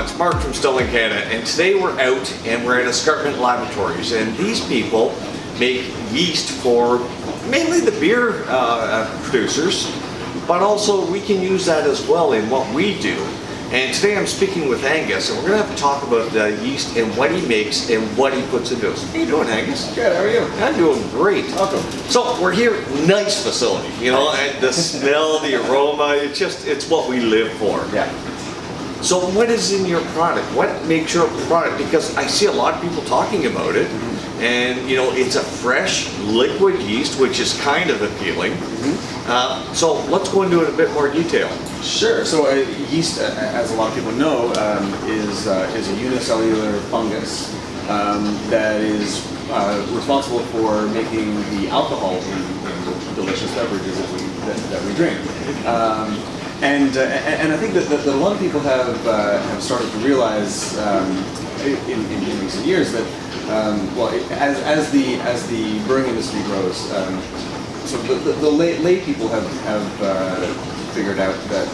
it's Mark from Sterling, Canada, and today we're out and we're at Escarpment Laboratories, and these people make yeast for mainly the beer producers, but also we can use that as well in what we do. And today I'm speaking with Angus, and we're going to have to talk about yeast and what he makes and what he puts into it. How you doing, Angus? Good, how are you? I'm doing great. Welcome. So we're here, nice facility, you know, and the smell, the aroma, it's what we live for. Yeah. So what is in your product? What makes your product? Because I see a lot of people talking about it, and you know, it's a fresh liquid yeast, which is kind of appealing. So let's go into it in a bit more detail. Sure. So yeast, as a lot of people know, is a unicellular fungus that is responsible for making the alcohol in the delicious beverages that we drink. And I think that a lot of people have started to realize in recent years that as the brewing industry grows, so the lay people have figured out that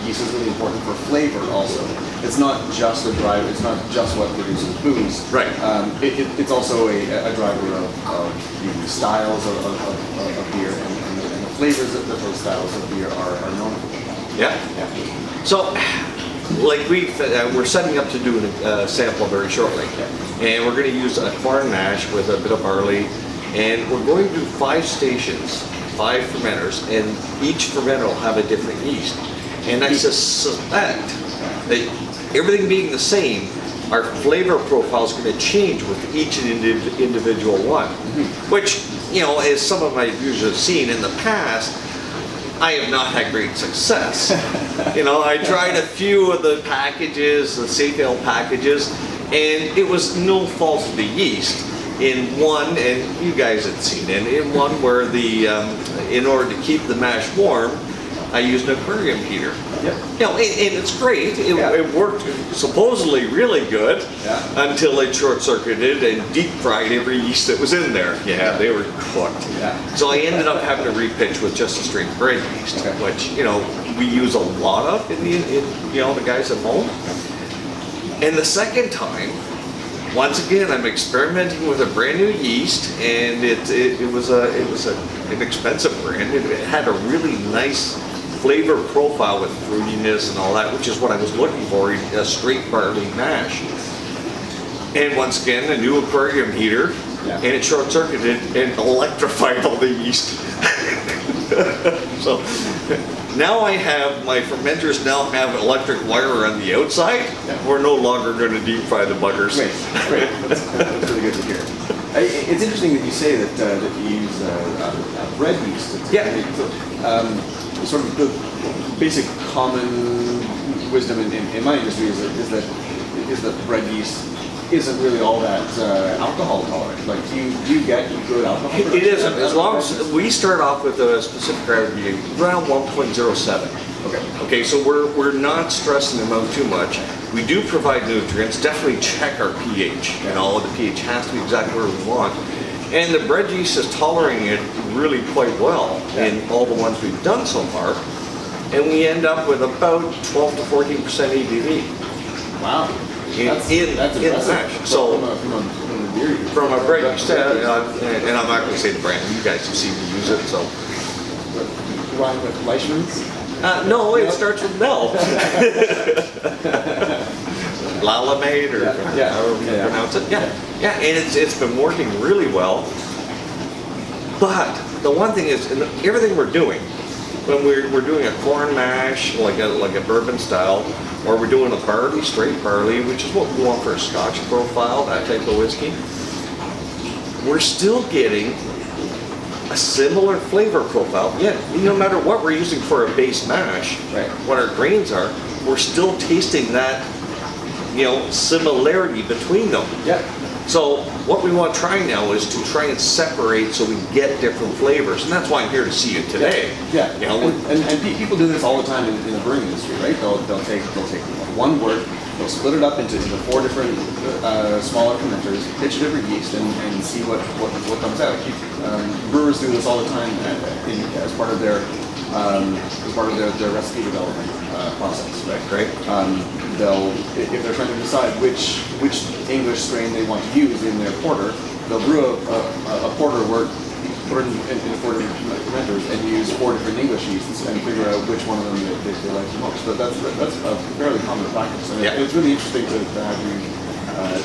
yeast is really important for flavor. Also, it's not just it's not just what produces booze. Right. It's also a driver of the styles of beer and the flavors that those styles of beer are known for. Yeah. So, like we're setting up to do a sample very shortly, and we're going to use a corn mash with a bit of barley, and we're going to do 5 stations, 5 fermenters, and each fermenter will have a different yeast. And I suspect that everything being the same, our flavor profile is going to change with each individual one, which, you know, as some of my viewers have seen in the past, I have not had great success. You know, I tried a few of the packages, the safe ale packages, and it was no fault of the yeast. In one, and you guys had seen it, in one where in order to keep the mash warm, I used an aquarium heater. Yep. You know, and it's great. It worked supposedly really good until it short-circuited and deep-fried every yeast that was in there. Yeah, they were cooked. Yeah. So I ended up having to repitch with just a straight bread yeast, which, you know, we use a lot of in you know, the guys at home. And the second time, once again, I'm experimenting with a brand new yeast, and it was an expensive brand. It had a really nice flavor profile with fruitiness and all that, which is what I was looking for in a straight barley mash. And once again, a new aquarium heater, and it short-circuited and electrified all the yeast. So now my fermenters now have electric wire on the outside. We're no longer going to deep fry the buggers. Great. That's really good to hear. It's interesting that you say that you use bread yeast. Sort of the basic common wisdom in my industry is that bread yeast isn't really all that alcohol tolerant. Like, do you get good alcohol? It isn't. As long as we start off with a specific gravity around 1.07. Okay, so we're not stressing them out too much. We do provide nutrients. Definitely check our pH. You know, the pH has to be exactly where we want. And the bread yeast is tolerating it really quite well in all the ones we've done so far. And we end up with about 12 to 14% ABV. Wow. That's impressive. So from a bread yeast, and I'm not going to say the brand. You guys have seen me use it, so. Rhyme with Leishman's? No, it starts with Mel. Lalamade, or however you pronounce it. Yeah, and it's been working really well. But the one thing is, everything we're doing, when we're doing a corn mash, like a bourbon style, or we're doing a barley, straight barley, which is what we want for a Scotch profile, that type of whiskey, we're still getting a similar flavor profile. Yeah, no matter what we're using for a base mash, what our grains are, we're still tasting that, you know, similarity between them. Yeah. So what we want to try now is to try and separate so we get different flavors, and that's why I'm here to see you today. Yeah. You know, and people do this all the time in the brewing industry, right? They'll take one wort, they'll split it up into 4 different smaller fermenters, pitch it every yeast, and see what comes out. Brewers do this all the time as part of their as part of their recipe development process, right? Great. If they're trying to decide which English strain they want to use in their porter, they'll brew a porter wort, put it in 4 different fermenters, and use 4 different English yeasts and figure out which one of them they like the most. But that's a fairly common practice. And it's really interesting to have you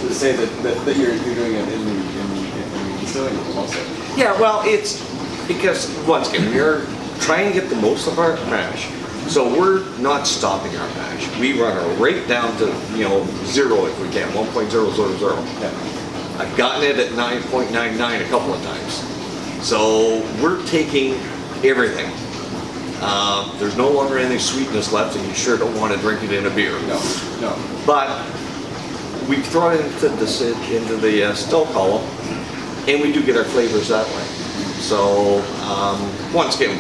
to say that you're doing it in the distilling also. Yeah, well, it's because, once again, we're trying to get the most of our mash. So we're not stopping our mash. We run it right down to, 0 if we can, 1.000. Yeah. I've gotten it at 9.99 a couple of times. So we're taking everything. There's no longer any sweetness left, and you sure don't want to drink it in a beer. No. But we throw it into the still column, and we do get our flavors that way. So once again,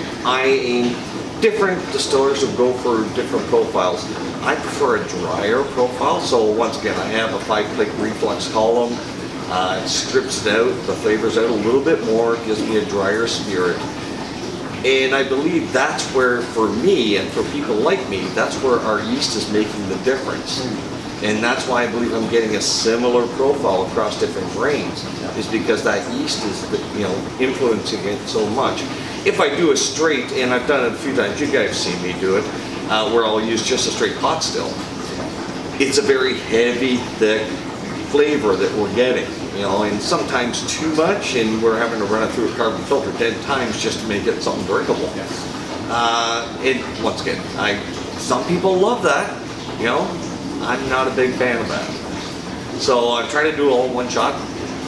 different distillers will go for different profiles. I prefer a drier profile. So once again, I have a 5-plate reflux column. It strips it out, the flavors out a little bit more, gives me a drier spirit. And I believe that's where, for me and for people like me, that's where our yeast is making the difference. And that's why I believe I'm getting a similar profile across different grains, is because that yeast is, influencing it so much. If I do a straight, and I've done it a few times, you guys have seen me do it, where I'll use just a straight pot still. It's a very heavy, thick flavor that we're getting, and sometimes too much, and we're having to run it through a carbon filter 10 times just to make it something drinkable. And once again, some people love that, I'm not a big fan of that. So I try to do it all in one shot,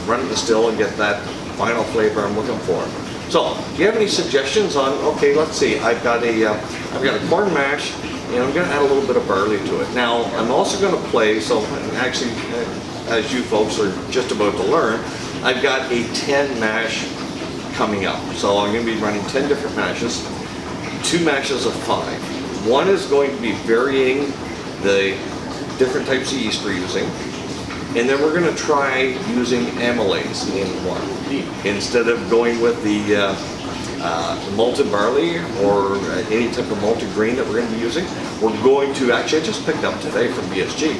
run it still, and get that final flavor I'm looking for. So, do you have any suggestions on? Okay, let's see. I've got a corn mash, and I'm going to add a little bit of barley to it. Now, I'm also going to play. So, actually, as you folks are just about to learn, I've got a 10 mash coming up. So I'm going to be running 10 different mashes, 2 mashes of 5. One is going to be varying the different types of yeast we're using, and then we're going to try using amylase in one. Instead of going with the malted barley or any type of malted grain that we're going to be using, we're going to, actually I just picked up today from BSG,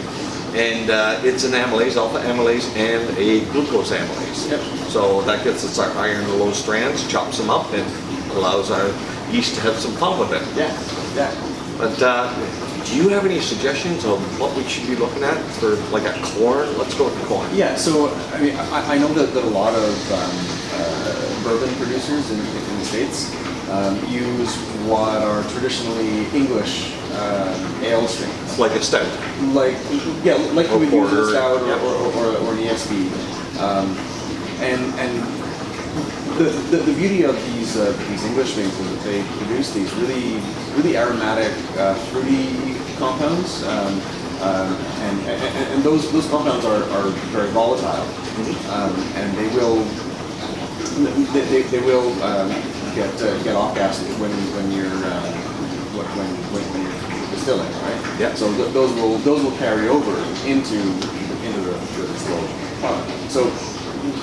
and it's an amylase, alpha amylase, and a glucose amylase. Yep. So that gets us our higher and low strands, chops them up, and allows our yeast to have some fun with it. Yeah. But do you have any suggestions of what we should be looking at for like a corn? Let's go with corn. Yeah, so I mean, I know that a lot of bourbon producers in the States use what are traditionally English ale strains. Like a stout. Like you would use a stout or an ESB. And the beauty of these English things is that they produce these really aromatic, fruity compounds, and those compounds are very volatile, and they will get off gas when you're distilling, right? Yeah. So those will carry over into the distilled product. So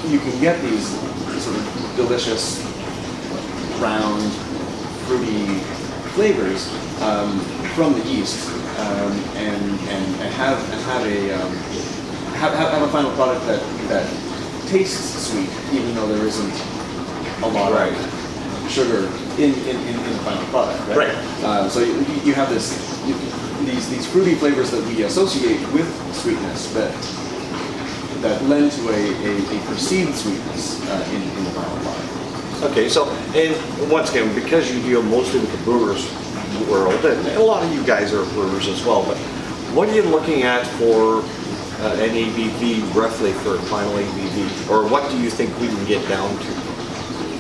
you can get these sort of delicious, round, fruity flavors from the yeast, and have a final product that tastes sweet, even though there isn't a lot of sugar in the final product. Right. So you have these fruity flavors that we associate with sweetness that lend to a perceived sweetness in the final product. Okay, so, and once again, because you deal mostly with the brewers world, and a lot of you guys are brewers as well, but what are you looking at for an ABV roughly for a final ABV, or what do you think we can get down to?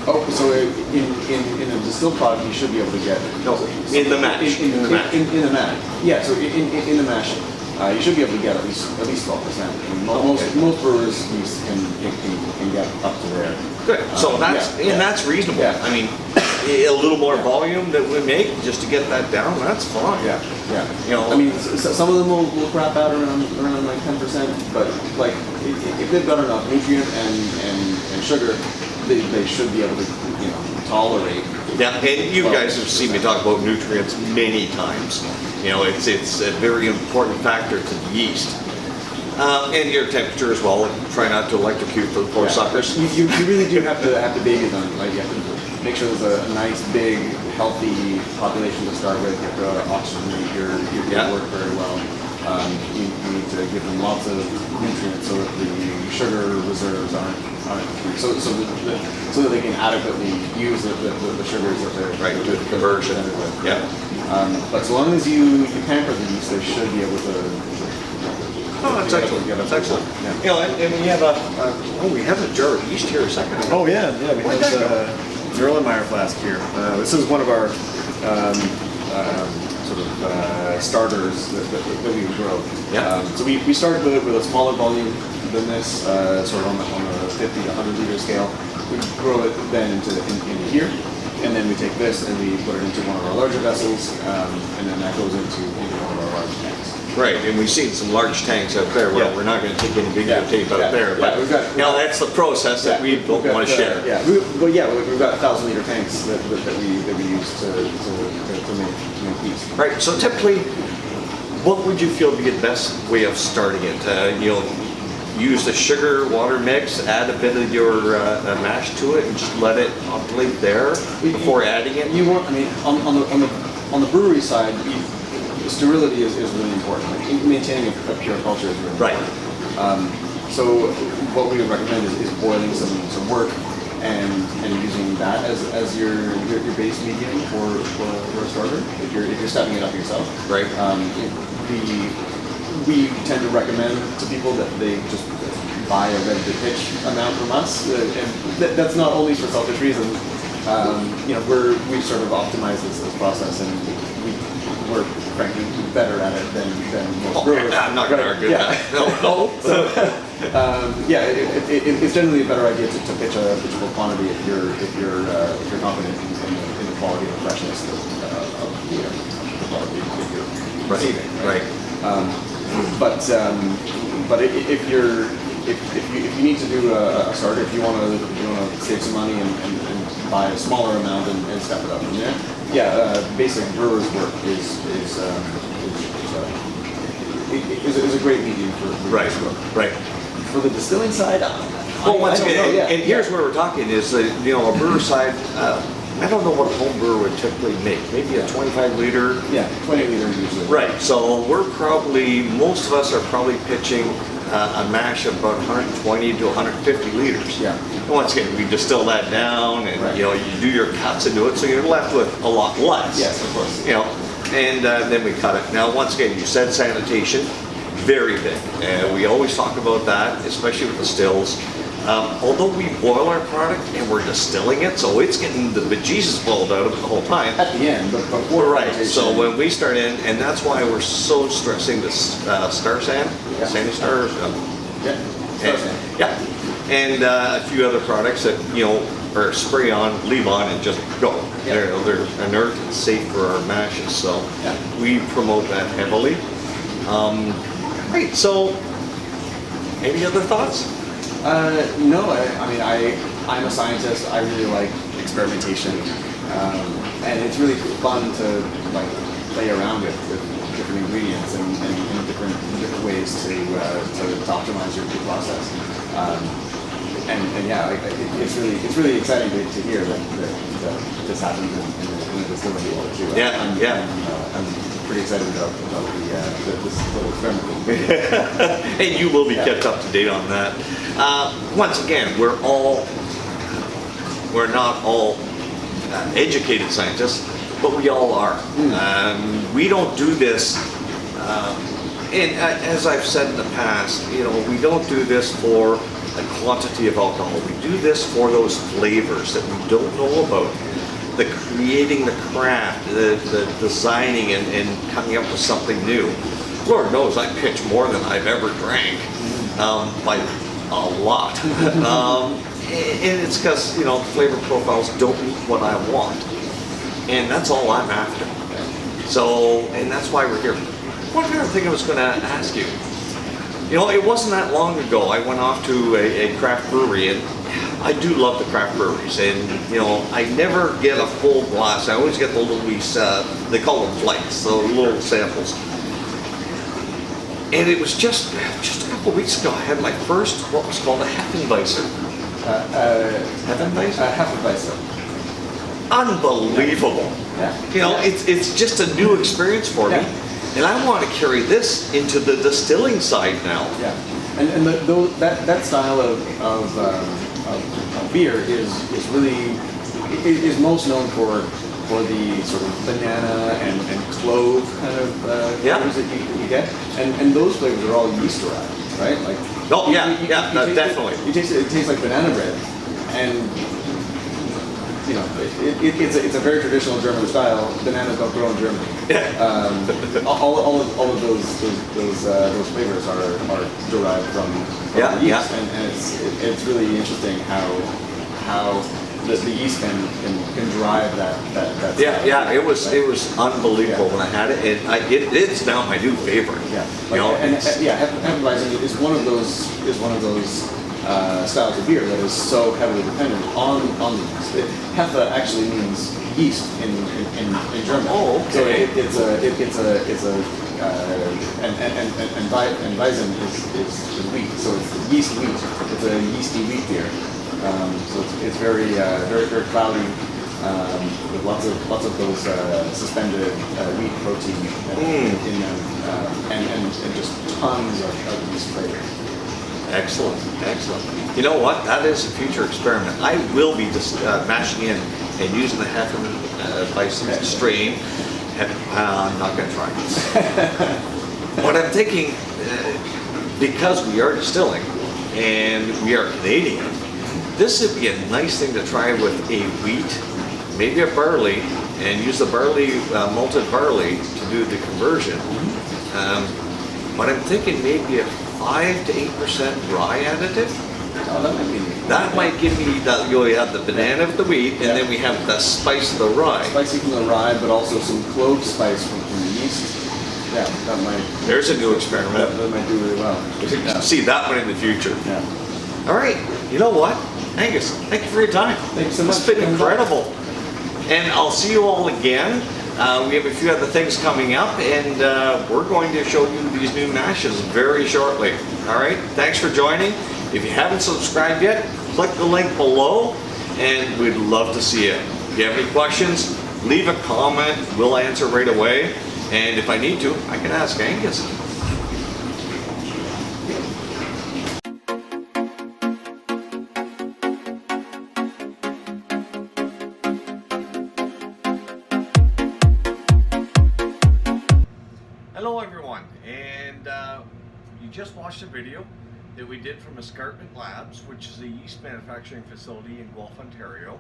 Oh, so in a distilled product, you should be able to get in the mash. In the mash. Yeah. So in the mash, you should be able to get at least 12%. Most brewers can get up to there. Good. So that's reasonable. Yeah. I mean, a little more volume that we make just to get that down, that's fine. Yeah, yeah. You know, I mean, some of them will crap out around like 10%, but like if they've got enough nutrient and sugar, they should be able to, you know, tolerate. yeah, and you guys have seen me talk about nutrients many times. You know, it's a very important factor to the yeast. And your temperature as well. Try not to electrocute the poor suckers. You really do have to baby them. Like you have to make sure there's a nice, big, healthy population to start with. You have to oxygenate your work very well. You need to give them lots of nutrients so that the sugar reserves aren't so that they can adequately use the sugars that they're right. The conversion. Yeah. But so long as you pamper the yeast, they should be able to. Oh, that's excellent. That's excellent. Yeah. You know, and we have we have a jar of yeast here a second ago. Oh yeah, we Where'd have that the Erlenmeyer flask here. This is one of our sort of starters that we would grow. Yeah. So we started with a smaller volume than this, sort of on the 50 to 100 liter scale. We grow it then into here, and then we take this and we put it into one of our larger vessels, and then that goes into one of our large tanks. Right, and we've seen some large tanks out there. Well, we're not going to take any videotape out there, but we've got, that's the process that we don't want to share. We've got 1,000 liter tanks that we use to make yeast. Right. So typically, what would you feel be the best way of starting it? You know, use the sugar water mix, add a bit of your mash to it, and just let it populate there before adding it. You want, I mean, on the brewery side. Sterility is really important. Like maintaining a pure culture is really important. Right. So what we would recommend is boiling some work and using that as your base medium for a starter. If you're stepping it up yourself. Right. We tend to recommend to people that they just buy a ready to pitch amount from us, and that's not only for selfish reasons. You know, we've sort of optimized this process, and we're frankly better at it than most brewers. I'm not going to argue that. No. So, it's generally a better idea to pitch a pitchable quantity if you're confident in the quality and the freshness of the product that you're receiving. Right. But if you need to do a starter, if you want to save some money and buy a smaller amount and step it up from there, basic brewer's work is a great medium for right. Right. For the distilling side, once again, and here's where we're talking is that, you know, a brewer side. I don't know what a home brewer would typically make. Maybe a 25 liter. Yeah, 20 liter usually. Right. So most of us are probably pitching a mash of about 120 to 150 liters. Yeah. And once again, we distill that down, and you know, you do your cuts into it, so you're left with a lot less. Yes, of course. You know, and then we cut it. Now, once again, you said sanitation, very big, and we always talk about that, especially with the stills. Although we boil our product and we're distilling it, so it's getting the bejesus boiled out of it the whole time. At the end, but before. Right. So when we start in, and that's why we're so stressing this star sand, sandy star. Star sand. Yeah. And a few other products that, you know, are spray on, leave on, and just go. Yeah. They're inert and safe for our mashes, so we promote that heavily. Right. So, any other thoughts? No, I mean, I'm a scientist. I really like experimentation, and it's really fun to like play around with different ingredients and different ways to optimize your process. It's really exciting to hear that this happens in the distillery world too. I'm pretty excited about this little experiment. And you will be kept up to date on that. Once again, we're not all educated scientists, but we all are. We don't do this, and as I've said in the past, you know, we don't do this for a quantity of alcohol. We do this for those flavors that we don't know about. The creating the craft, the designing and coming up with something new. Lord knows I pitch more than I've ever drank, by a lot. And it's because, you know, flavor profiles don't meet what I want. and that's all I'm after. So, and that's why we're here. One other thing I was going to ask you. You know, it wasn't that long ago I went off to a craft brewery, and I do love the craft breweries, and you know, I never get a full glass. I always get the little they call them flights, the little samples. And it was just a couple of weeks ago, I had my first, what was called a Hefeweizen. Hefeweizen? Hefeweizen. Unbelievable. Yeah. You know, it's just a new experience for me. And I want to carry this into the distilling side now. Yeah, and that style of beer is really is most known for the sort of banana and clove kind of flavors that you get, and those flavors are all yeast derived, right? Like definitely. It tastes like banana bread, and you know, it's a very traditional German style. Bananas don't grow in Germany. All of those flavors are derived from the yeast, and it's really interesting how the yeast can drive that style. It was unbelievable when I had it, and it's now my new favorite. Hefeweizen is one of those styles of beer that is so heavily dependent on the yeast. Hefe actually means yeast in German. Oh, okay. So and Weizen is wheat. So it's yeast wheat. It's a yeasty wheat beer. So it's very cloudy with lots of those suspended wheat protein in them, and just tons of yeast flavor. Excellent. You know what? That is a future experiment. I will be just mashing in and using the Hefeweizen strain. I'm not going to try it. But I'm thinking, because we are distilling and we are Canadian, this would be a nice thing to try with a wheat, maybe a barley, and use the barley, malted barley, to do the conversion. But I'm thinking maybe a 5 to 8% rye additive. Oh, that might give me that. You have the banana of the wheat, and then we have the spice of the rye. Spicy from the rye, but also some clove spice from the yeast. Yeah, that might. There's a new experiment. That might do really well. You can see that one in the future. Yeah. All right. You know what, Angus? Thank you for your time. Thank you so much. It's been incredible. And I'll see you all again. We have a few other things coming up, and we're going to show you these new mashes very shortly. All right, thanks for joining. If you haven't subscribed yet, click the link below, and we'd love to see it. If you have any questions, leave a comment. We'll answer right away. And if I need to, I can ask Angus. Hello everyone, and you just watched a video that we did from Escarpment Labs, which is a yeast manufacturing facility in Guelph, Ontario.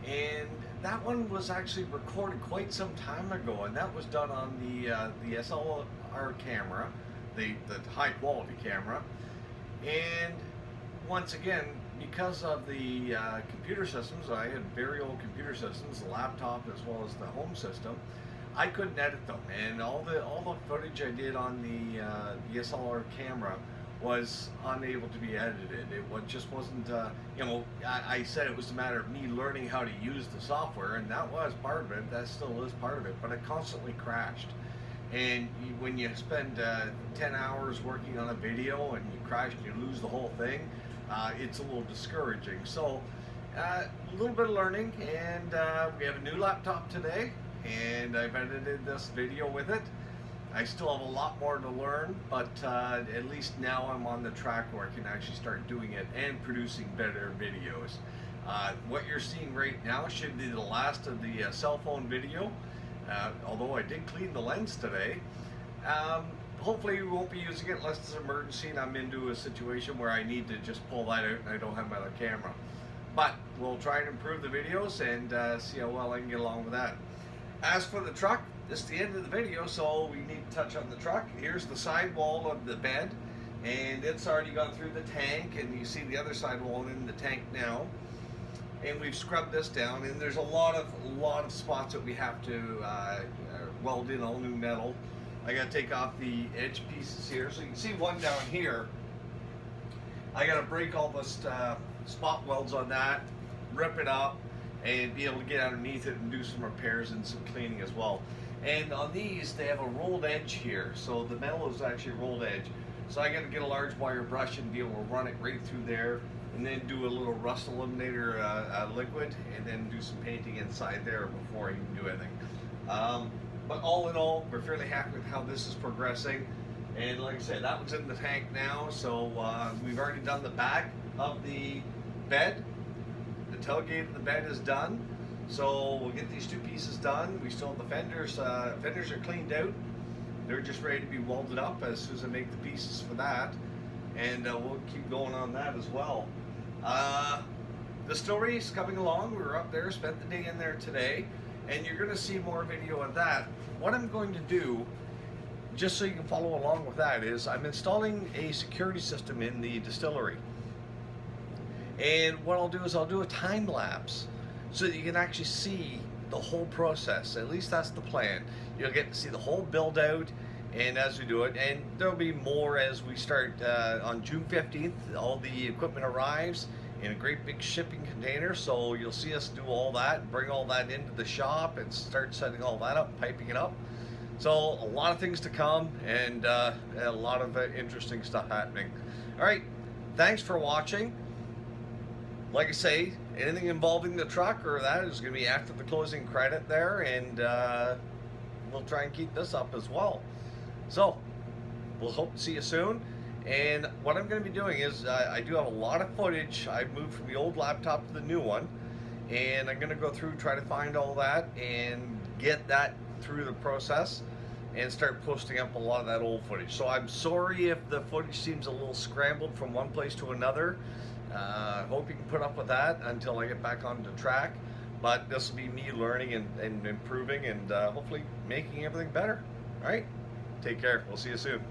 And that one was actually recorded quite some time ago, and that was done on the SLR camera, the high quality camera. And once again, because of the computer systems, I had very old computer systems, the laptop as well as the home system, I couldn't edit them, and all the footage I did on the SLR camera was unable to be edited. It just wasn't, you know, I said it was a matter of me learning how to use the software, and that was part of it. That still is part of it, but it constantly crashed. And when you spend 10 hours working on a video and you crash and you lose the whole thing, it's a little discouraging. So a little bit of learning, and we have a new laptop today, and I've edited this video with it. I still have a lot more to learn, but at least now I'm on the track where I can actually start doing it and producing better videos. What you're seeing right now should be the last of the cell phone video, although I did clean the lens today. Hopefully we won't be using it unless it's an emergency and I'm into a situation where I need to just pull that out and I don't have my other camera. But we'll try and improve the videos and see how well I can get along with that. As for the truck, this is the end of the video, so we need to touch on the truck. Here's the sidewall of the bed, and it's already gone through the tank, and you see the other sidewall in the tank now. and we've scrubbed this down, and there's a lot of spots that we have to weld in all new metal. I got to take off the edge pieces here, so you can see one down here. I got to break all the spot welds on that, rip it up, and be able to get underneath it and do some repairs and some cleaning as well. And on these, they have a rolled edge here, so the metal is actually rolled edge. So I got to get a large wire brush and be able to run it right through there, and then do a little rust eliminator liquid, and then do some painting inside there before I can do anything. But all in all, we're fairly happy with how this is progressing. And like I said, that one's in the tank now, so we've already done the back of the bed. The tailgate of the bed is done. So we'll get these two pieces done. We still have the fenders. Fenders are cleaned out. They're just ready to be welded up as soon as I make the pieces for that. And we'll keep going on that as well. The distillery is coming along. We were up there, spent the day in there today, and you're going to see more video of that. What I'm going to do, just so you can follow along with that, is I'm installing a security system in the distillery. And what I'll do is I'll do a time lapse so that you can actually see the whole process. At least that's the plan. You'll get to see the whole build out, and as we do it, and there'll be more as we start on June 15th. All the equipment arrives in a great big shipping container, so you'll see us do all that, bring all that into the shop and start setting all that up, piping it up. So a lot of things to come, and a lot of interesting stuff happening. All right, thanks for watching. Like I say, anything involving the truck or that is going to be after the closing credit there, and we'll try and keep this up as well. So we'll hope to see you soon. And what I'm going to be doing is I do have a lot of footage. I moved from the old laptop to the new one, and I'm going to go through, try to find all that and get that through the process and start posting up a lot of that old footage. So I'm sorry if the footage seems a little scrambled from one place to another. Hope you can put up with that until I get back onto track. But this will be me learning and improving, and hopefully making everything better. All right, take care. We'll see you soon.